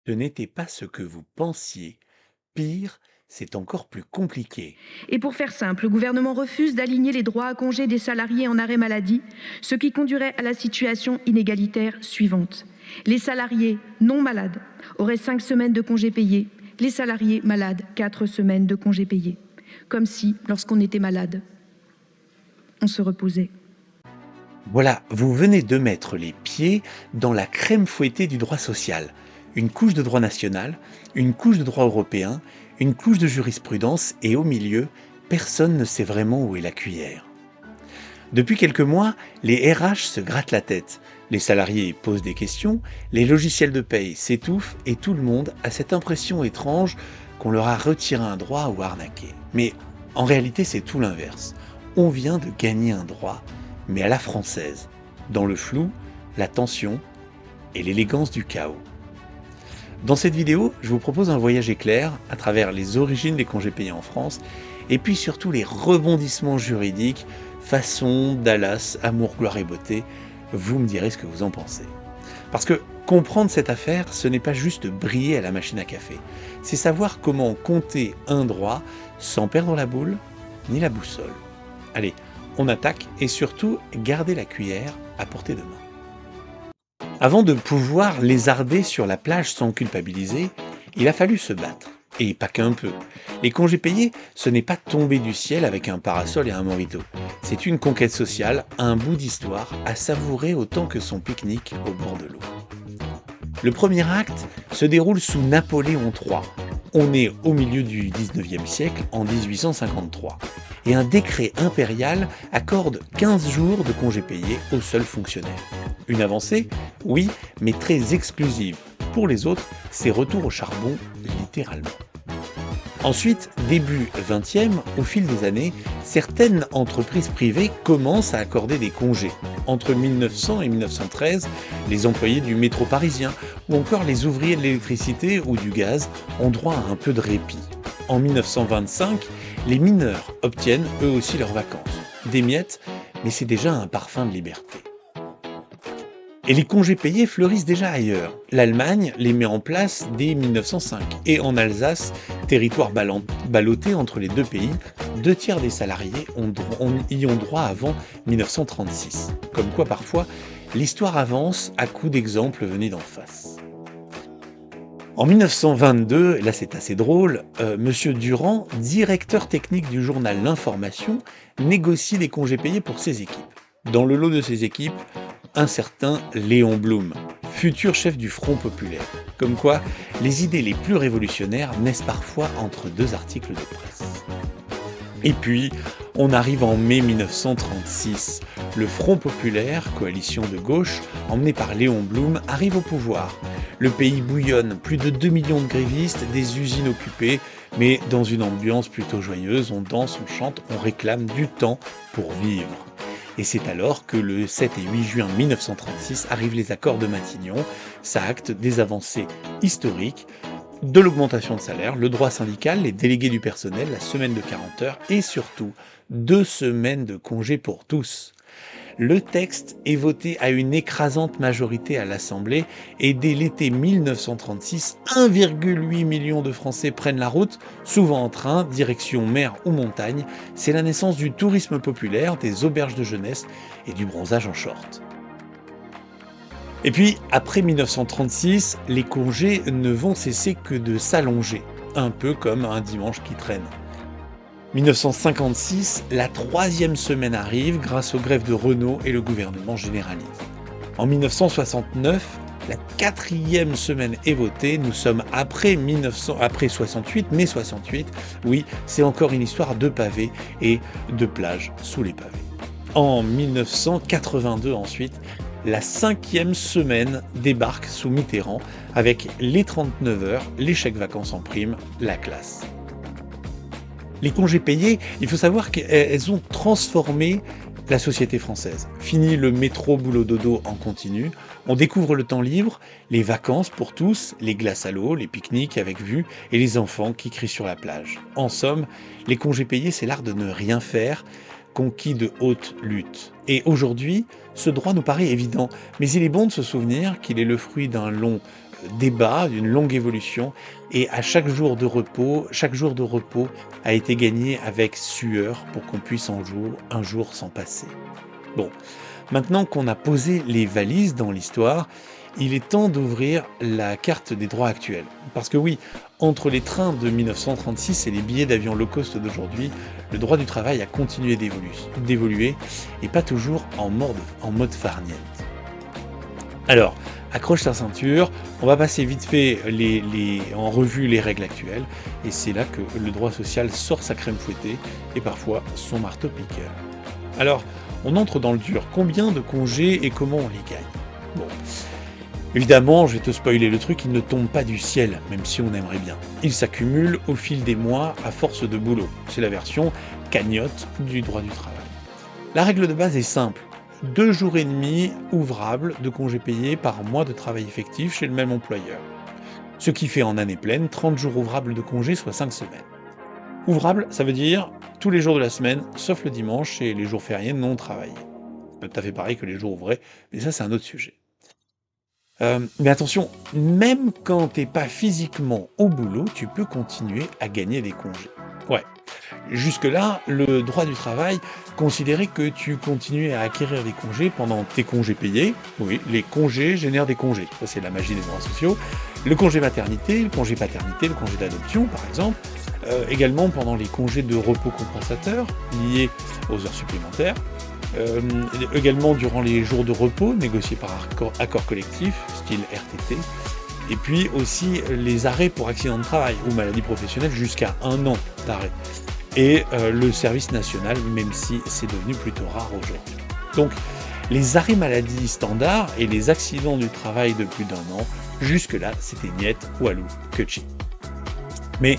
Ce n'était pas ce que vous pensiez. Pire, c'est encore plus compliqué. Et pour faire simple, le gouvernement refuse d'aligner les droits à congé des salariés en arrêt maladie, ce qui conduirait à la situation inégalitaire suivante. Les salariés non malades auraient 5 semaines de congés payés, les salariés malades 4 semaines de congés payés. Comme si, lorsqu'on était malade, on se reposait. Voilà, vous venez de mettre les pieds dans la crème fouettée du droit social. Une couche de droit national, une couche de droit européen, une couche de jurisprudence et au milieu, personne ne sait vraiment où est la cuillère. Depuis quelques mois, les RH se grattent la tête. Les salariés posent des questions, les logiciels de paye s'étouffent et tout le monde a cette impression étrange qu'on leur a retiré un droit ou arnaqué. Mais en réalité, c'est tout l'inverse. On vient de gagner un droit, mais à la française, dans le flou, la tension et l'élégance du chaos. Dans cette vidéo, je vous propose un voyage éclair à travers les origines des congés payés en France et puis surtout les rebondissements juridiques façon Dallas, amour, gloire et beauté. Vous me direz ce que vous en pensez. Parce que comprendre cette affaire, ce n'est pas juste briller à la machine à café, c'est savoir comment compter un droit sans perdre la boule ni la boussole. Allez, on attaque et surtout garder la cuillère à portée de main. Avant de pouvoir lézarder sur la plage sans culpabiliser, il a fallu se battre. Et pas qu'un peu. Les congés payés, ce n'est pas tomber du ciel avec un parasol et un mojito. C'est une conquête sociale, un bout d'histoire à savourer autant que son pique-nique au bord de l'eau. Le premier acte se déroule sous Napoléon III. On est au milieu du 19e siècle, en 1853. Et un décret impérial accorde 15 jours de congés payés aux seuls fonctionnaires. Une avancée, oui, mais très exclusive. Pour les autres, c'est retour au charbon, littéralement. Ensuite, début 20e, au fil des années, certaines entreprises privées commencent à accorder des congés. Entre 1900 et 1913, les employés du métro parisien ou encore les ouvriers de l'électricité ou du gaz ont droit à un peu de répit. En 1925, les mineurs obtiennent eux aussi leurs vacances. Des miettes, mais c'est déjà un parfum de liberté. Et les congés payés fleurissent déjà ailleurs. L'Allemagne les met en place dès 1905. Et en Alsace, territoire ballotté entre les deux pays, 2 tiers des salariés y ont droit avant 1936. Comme quoi parfois, l'histoire avance à coups d'exemples venus d'en face. En 1922, là c'est assez drôle, Monsieur Durand, directeur technique du journal L'Information, négocie des congés payés pour ses équipes. Dans le lot de ses équipes, un certain Léon Blum, futur chef du Front populaire. Comme quoi, les idées les plus révolutionnaires naissent parfois entre deux articles de presse. Et puis, on arrive en mai 1936. Le Front populaire, coalition de gauche, emmené par Léon Blum, arrive au pouvoir. Le pays bouillonne, plus de 2 millions de grévistes, des usines occupées, mais dans une ambiance plutôt joyeuse, on danse, on chante, on réclame du temps pour vivre. Et c'est alors que le 7 et 8 juin 1936 arrivent les accords de Matignon. Ça acte des avancées historiques, de l'augmentation de salaire, le droit syndical, les délégués du personnel, la semaine de 40 heures et surtout 2 semaines de congé pour tous. Le texte est voté à une écrasante majorité à l'Assemblée et dès l'été 1936, 1,8 million de Français prennent la route, souvent en train, direction mer ou montagne. C'est la naissance du tourisme populaire, des auberges de jeunesse et du bronzage en short. Et puis, après 1936, les congés ne vont cesser que de s'allonger, un peu comme un dimanche qui traîne. 1956, la 3e semaine arrive grâce aux grèves de Renault et le gouvernement généralise. En 1969, la 4e semaine est votée, nous sommes après 68, mai 68, oui, c'est encore une histoire de pavés et de plages sous les pavés. En 1982 ensuite, la 5e semaine débarque sous Mitterrand avec les 39 heures, les chèques vacances en prime, la classe. Les congés payés, il faut savoir qu'elles ont transformé la société française. Fini le métro boulot dodo en continu, on découvre le temps libre, les vacances pour tous, les glaces à l'eau, les pique-niques avec vue et les enfants qui crient sur la plage. En somme, les congés payés, c'est l'art de ne rien faire, conquis de haute lutte. Et aujourd'hui, ce droit nous paraît évident, mais il est bon de se souvenir qu'il est le fruit d'un long débat, d'une longue évolution, et à chaque jour de repos a été gagné avec sueur pour qu'on puisse un jour s'en passer. Bon, maintenant qu'on a posé les valises dans l'histoire, il est temps d'ouvrir la carte des droits actuels. Parce que oui, entre les trains de 1936 et les billets d'avion low cost d'aujourd'hui, le droit du travail a continué d'évoluer et pas toujours en mode farniente. Alors, accroche ta ceinture, on va passer vite fait en revue les règles actuelles, et c'est là que le droit social sort sa crème fouettée et parfois son marteau-piqueur. Alors, on entre dans le dur. Combien de congés et comment on les gagne? Bon, évidemment, je vais te spoiler le truc, ils ne tombent pas du ciel, même si on aimerait bien. Ils s'accumulent au fil des mois à force de boulot. C'est la version cagnotte du droit du travail. La règle de base est simple. 2 jours et demi ouvrables de congés payés par mois de travail effectif chez le même employeur. Ce qui fait en année pleine 30 jours ouvrables de congés, soit 5 semaines. Ouvrable, ça veut dire tous les jours de la semaine, sauf le dimanche et les jours fériés non travaillés. Tout à fait pareil que les jours ouvrés, mais ça c'est un autre sujet. Mais attention, même quand t'es pas physiquement au boulot, tu peux continuer à gagner des congés. Ouais. Jusque-là, le droit du travail considérait que tu continuais à acquérir des congés pendant tes congés payés. Oui, les congés génèrent des congés. Ça, c'est la magie des droits sociaux. Le congé maternité, le congé paternité, le congé d'adoption, par exemple. Également pendant les congés de repos compensateurs liés aux heures supplémentaires. Également durant les jours de repos négociés par accord collectif, style RTT. Et puis aussi les arrêts pour accident de travail ou maladie professionnelle jusqu'à 1 an d'arrêt. Et le service national, même si c'est devenu plutôt rare aujourd'hui. Donc, les arrêts maladie standards et les accidents du travail de plus d'1 an, jusque-là, c'était niet, walou, kutchi. Mais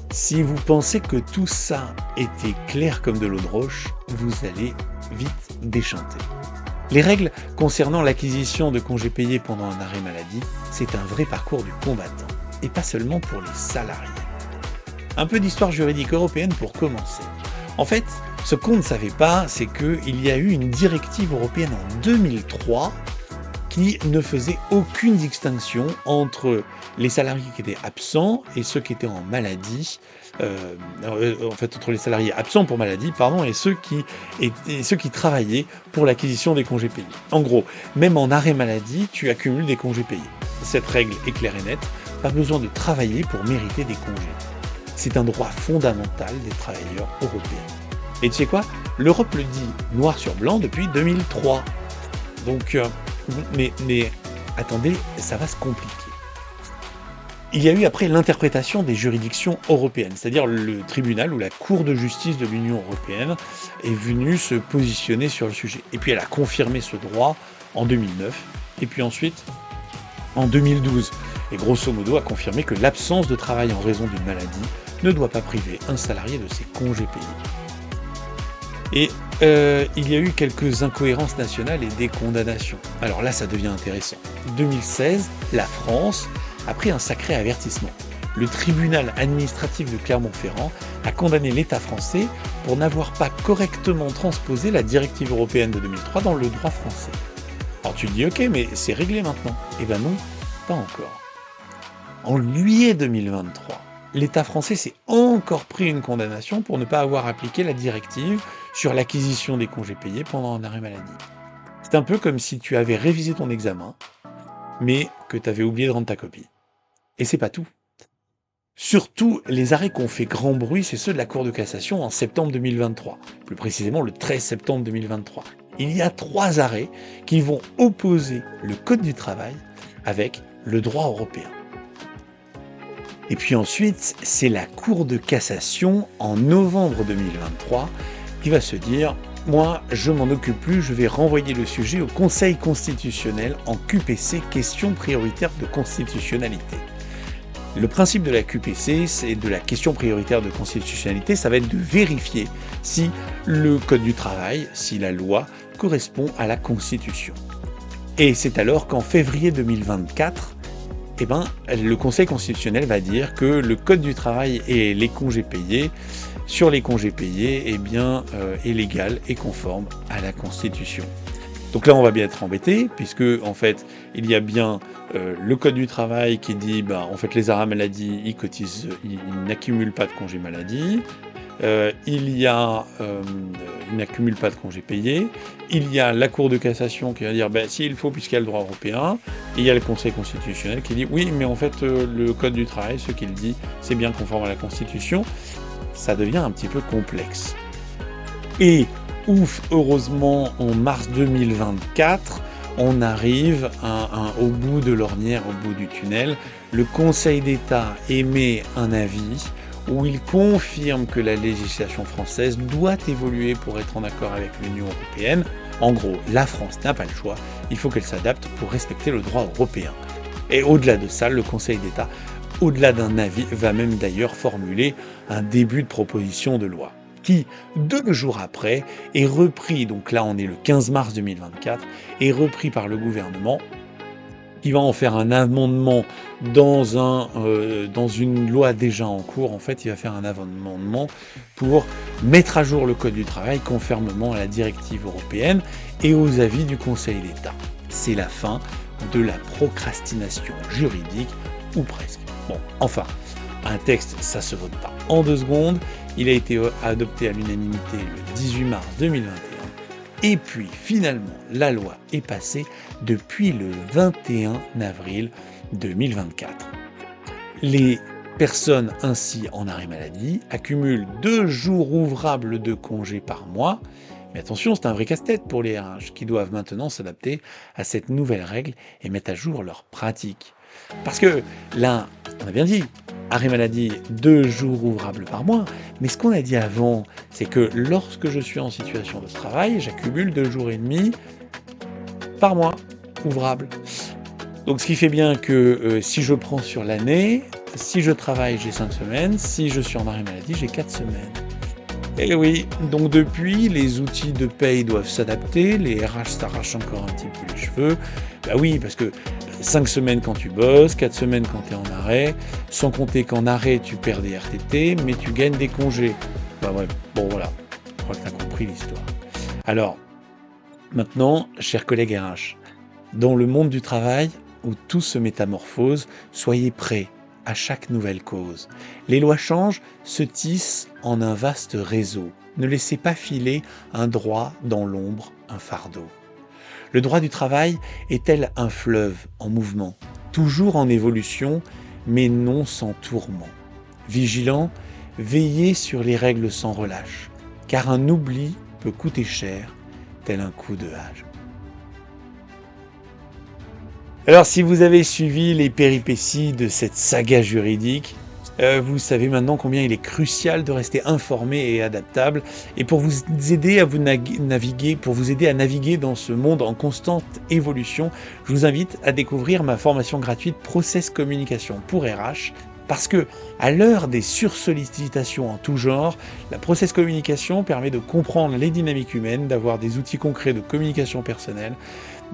si vous pensez que tout ça était clair comme de l'eau de roche, vous allez vite déchanter. Les règles concernant l'acquisition de congés payés pendant un arrêt maladie, c'est un vrai parcours du combattant, et pas seulement pour les salariés. Un peu d'histoire juridique européenne pour commencer. En fait, ce qu'on ne savait pas, c'est qu'il y a eu une directive européenne en 2003 qui ne faisait aucune distinction entre les salariés qui étaient absents et ceux qui étaient en maladie, entre les salariés absents pour maladie, et ceux qui travaillaient pour l'acquisition des congés payés. En gros, même en arrêt maladie, tu accumules des congés payés. Cette règle est claire et nette, pas besoin de travailler pour mériter des congés. C'est un droit fondamental des travailleurs européens. Et tu sais quoi? L'Europe le dit noir sur blanc depuis 2003. Donc, mais attendez, ça va se compliquer. Il y a eu après l'interprétation des juridictions européennes, c'est-à-dire le tribunal ou la Cour de justice de l'Union européenne est venue se positionner sur le sujet. Et puis elle a confirmé ce droit en 2009, et puis ensuite en 2012. Et grosso modo a confirmé que l'absence de travail en raison d'une maladie ne doit pas priver un salarié de ses congés payés. Et il y a eu quelques incohérences nationales et des condamnations. Alors là, ça devient intéressant. 2016, la France a pris un sacré avertissement. Le tribunal administratif de Clermont-Ferrand a condamné l'État français pour n'avoir pas correctement transposé la directive européenne de 2003 dans le droit français. Alors tu te dis, ok, mais c'est réglé maintenant. Eh ben non, pas encore. En juillet 2023, l'État français s'est encore pris une condamnation pour ne pas avoir appliqué la directive sur l'acquisition des congés payés pendant un arrêt maladie. C'est un peu comme si tu avais révisé ton examen, mais que tu avais oublié de rendre ta copie. Et c'est pas tout. Surtout, les arrêts qui ont fait grand bruit, c'est ceux de la Cour de cassation en septembre 2023, plus précisément le 13 septembre 2023. Il y a 3 arrêts qui vont opposer le Code du travail avec le droit européen. Et puis ensuite, c'est la Cour de cassation en novembre 2023 qui va se dire « Moi, je m'en occupe plus, je vais renvoyer le sujet au Conseil constitutionnel en QPC, question prioritaire de constitutionnalité ». Le principe de la QPC, c'est de la question prioritaire de constitutionnalité, ça va être de vérifier si le Code du travail, si la loi correspond à la Constitution. Et c'est alors qu'en février 2024, le Conseil constitutionnel va dire que le Code du travail et les congés payés, sur les congés payés, est légal et conforme à la Constitution. Donc là, on va bien être embêté, puisque en fait, il y a bien le code du travail qui dit, en fait, les arrêts maladie, ils cotisent, ils n'accumulent pas de congés maladie. Il y a, ils n'accumulent pas de congés payés. Il y a la Cour de cassation qui va dire, si, il faut, puisqu'il y a le droit européen. Et il y a le Conseil constitutionnel qui dit, oui, mais en fait, le code du travail, ce qu'il dit, c'est bien conforme à la Constitution. Ça devient un petit peu complexe. Et ouf, heureusement, en mars 2024, on arrive au bout de l'ornière, au bout du tunnel. Le Conseil d'État émet un avis où il confirme que la législation française doit évoluer pour être en accord avec l'Union européenne. En gros, la France n'a pas le choix, il faut qu'elle s'adapte pour respecter le droit européen. Et au-delà de ça, le Conseil d'État, au-delà d'un avis, va même d'ailleurs formuler un début de proposition de loi qui, 2 jours après, est repris, donc là on est le 15 mars 2024, est repris par le gouvernement, qui va en faire un amendement dans une loi déjà en cours. En fait, il va faire un amendement pour mettre à jour le Code du travail conformément à la directive européenne et aux avis du Conseil d'État. C'est la fin de la procrastination juridique, ou presque. Bon, enfin, un texte, ça se vote pas en 2 secondes. Il a été adopté à l'unanimité le 18 mars 2021. Et puis, finalement, la loi est passée depuis le 21 avril 2024. Les personnes ainsi en arrêt maladie accumulent 2 jours ouvrables de congés par mois. Mais attention, c'est un vrai casse-tête pour les RH qui doivent maintenant s'adapter à cette nouvelle règle et mettre à jour leurs pratiques. Parce que là, on a bien dit, arrêt maladie, 2 jours ouvrables par mois, mais ce qu'on a dit avant, c'est que lorsque je suis en situation de travail, j'accumule 2 jours et demi par mois ouvrables. Donc ce qui fait bien que si je prends sur l'année, si je travaille, j'ai 5 semaines, si je suis en arrêt maladie, j'ai 4 semaines. Et oui, donc depuis, les outils de paye doivent s'adapter, les RH s'arrachent encore un petit peu les cheveux. Oui, parce que 5 semaines quand tu bosses, 4 semaines quand tu es en arrêt, sans compter qu'en arrêt, tu perds des RTT, mais tu gagnes des congés. Ouais, bon voilà, je crois que tu as compris l'histoire. Alors, maintenant, chers collègues RH, dans le monde du travail, où tout se métamorphose, soyez prêts à chaque nouvelle cause. Les lois changent, se tissent en un vaste réseau. Ne laissez pas filer un droit dans l'ombre, un fardeau. Le droit du travail est tel un fleuve en mouvement, toujours en évolution, mais non sans tourment. Vigilant, veillez sur les règles sans relâche, car un oubli peut coûter cher, tel un coup de hache. Alors, si vous avez suivi les péripéties de cette saga juridique, vous savez maintenant combien il est crucial de rester informé et adaptable. Et pour vous aider à naviguer dans ce monde en constante évolution, je vous invite à découvrir ma formation gratuite Process Communication pour RH. Parce que, à l'heure des sursollicitations en tout genre, la Process Communication permet de comprendre les dynamiques humaines, d'avoir des outils concrets de communication personnelle,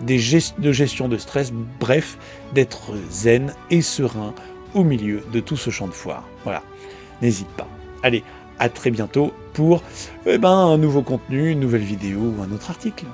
de gestion de stress, bref, d'être zen et serein au milieu de tout ce champ de foire. Voilà, n'hésite pas. Allez, à très bientôt pour un nouveau contenu, une nouvelle vidéo ou un autre article.